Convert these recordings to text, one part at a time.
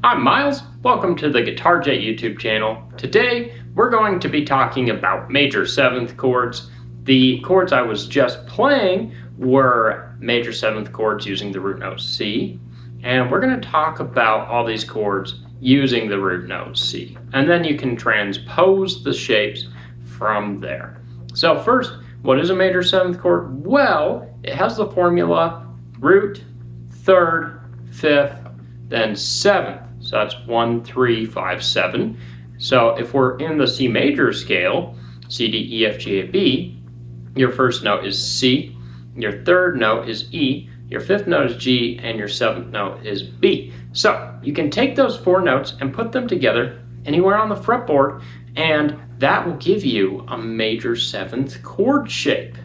I'm Miles, welcome to the Guitar Jet YouTube channel. Today we're going to be talking about major 7th chords. The chords I was just playing were major 7th chords using the root note C, and we're going to talk about all these chords using the root note C, and then you can transpose the shapes from there. So first, what is a major 7th chord? Well, it has the formula root, 3rd, 5th, then 7th. So that's 1, 3, 5, 7. So if we're in the C major scale, C, D, E, F, G, A, B, your first note is C, your third note is E, your fifth note is G, and your seventh note is B. So you can take those four notes and put them together anywhere on the fretboard, and that will give you a major 7th chord shape.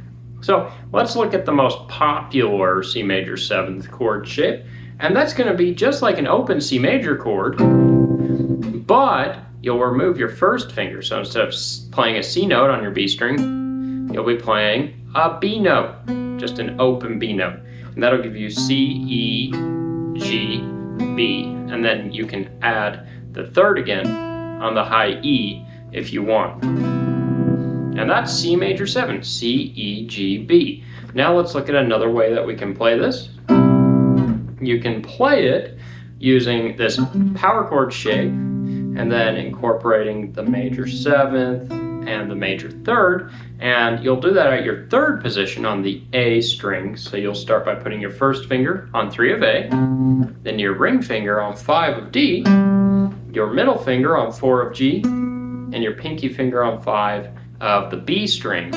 So let's look at the most popular C major 7th chord shape. And that's going to be just like an open C major chord, but you'll remove your first finger. So instead of playing a C note on your B string, you'll be playing a B note, just an open B note. And that'll give you C, E, G, B. And then you can add the third again on the high E if you want. And that's C major 7, C, E, G, B. Now let's look at another way that we can play this. You can play it using this power chord shape and then incorporating the major 7th and the major 3rd, and you'll do that at your 3rd position on the A string. So you'll start by putting your first finger on 3 of A, then your ring finger on 5 of D, your middle finger on 4 of G, and your pinky finger on 5 of the B string.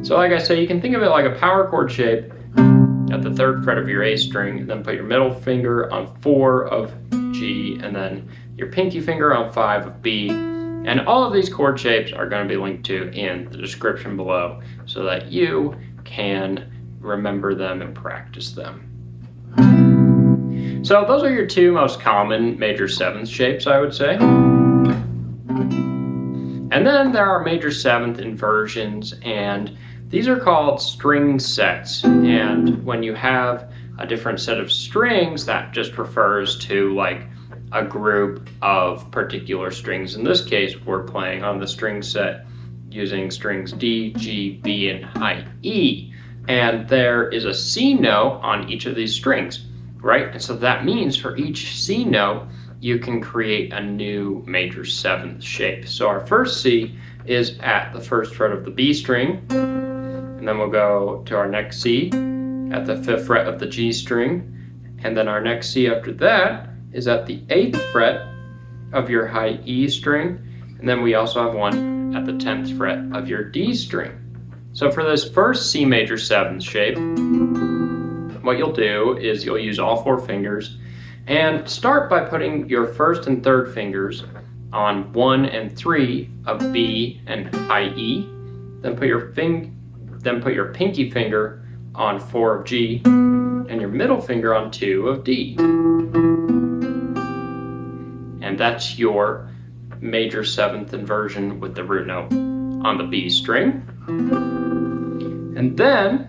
So like I say, you can think of it like a power chord shape at the 3rd fret of your A string, and then put your middle finger on 4 of G, and then your pinky finger on 5 of B. And all of these chord shapes are going to be linked to in the description below so that you can remember them and practice them. So those are your two most common major 7th shapes, I would say. And then there are major 7th inversions, and these are called string sets. And when you have a different set of strings, that just refers to like a group of particular strings. In this case, we're playing on the string set using strings D, G, B, and high E. And there is a C note on each of these strings, right? And so that means for each C note, you can create a new major 7th shape. So our first C is at the 1st fret of the B string, and then we'll go to our next C at the 5th fret of the G string, and then our next C after that is at the 8th fret of your high E string, and then we also have one at the 10th fret of your D string. So for this first C major 7th shape, what you'll do is you'll use all 4 fingers and start by putting your 1st and 3rd fingers on 1 and 3 of B and high E, then put your pinky finger on 4 of G, and your middle finger on 2 of D. And that's your major 7th inversion with the root note on the B string. And then,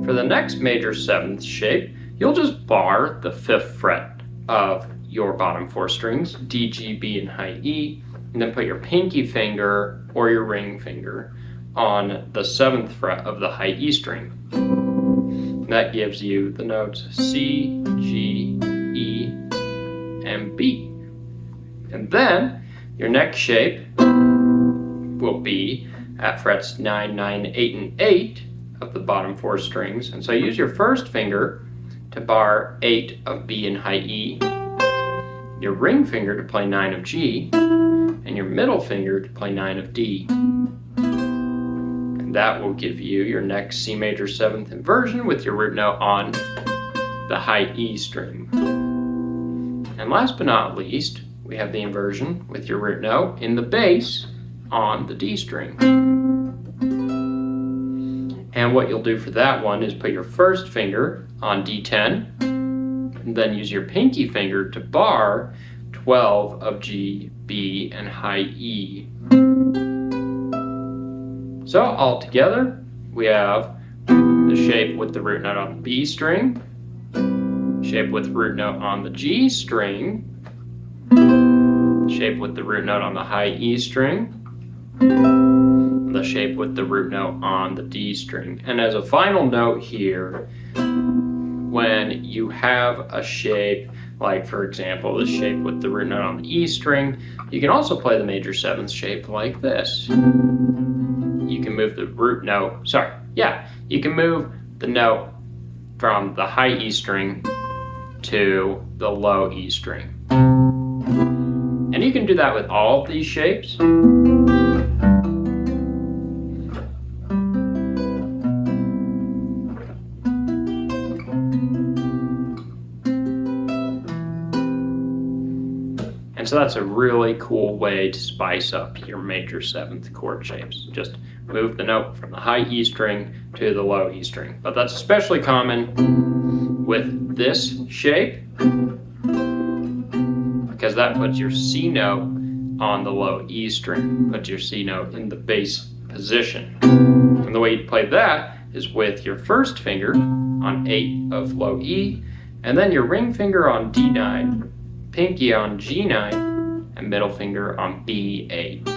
for the next major 7th shape, you'll just bar the 5th fret of your bottom 4 strings, D, G, B, and high E, and then put your pinky finger or your ring finger on the 7th fret of the high E string. That gives you the notes C, G, E, and B. And then your next shape will be at frets 9, 9, 8, and 8 of the bottom 4 strings. And so use your first finger to bar 8 of B and high E, your ring finger to play 9 of G, and your middle finger to play 9 of D. That will give you your next C major 7th inversion with your root note on the high E string. And last but not least, we have the inversion with your root note in the bass on the D string. And what you'll do for that one is put your first finger on D10, and then use your pinky finger to bar 12 of G, B, and high E. So all together, we have the shape with the root note on the B string, shape with root note on the G string, the shape with the root note on the high E string, the shape with the root note on the D string. And as a final note here, when you have a shape, like for example, the shape with the root note on the E string, you can also play the major seventh shape like this. You can move the root note, you can move the note from the high E string to the low E string. And you can do that with all of these shapes. And so that's a really cool way to spice up your major seventh chord shapes. Just move the note from the high E string to the low E string. But that's especially common with this shape, because that puts your C note on the low E string, puts your C note in the bass position. And the way you play that is with your first finger on 8 of low E, and then your ring finger on D9, pinky on G9, and middle finger on B8.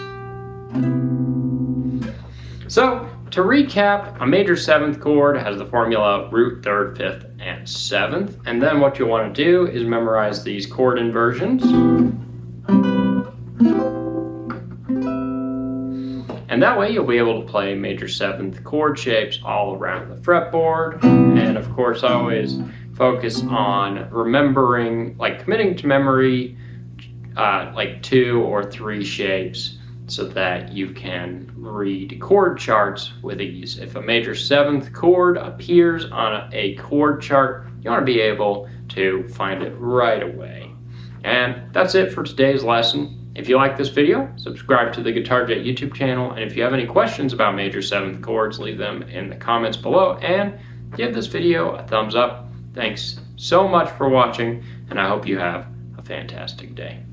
So, to recap, a major seventh chord has the formula root, third, fifth, and seventh. And then what you'll want to do is memorize these chord inversions. And that way you'll be able to play major seventh chord shapes all around the fretboard. And of course, always focus on remembering, committing to memory, 2 or 3 shapes so that you can read chord charts with ease. If a major seventh chord appears on a chord chart, you want to be able to find it right away. And that's it for today's lesson. If you like this video, subscribe to the Guitar Jet YouTube channel, and if you have any questions about major seventh chords, leave them in the comments below, and give this video a thumbs up. Thanks so much for watching, and I hope you have a fantastic day.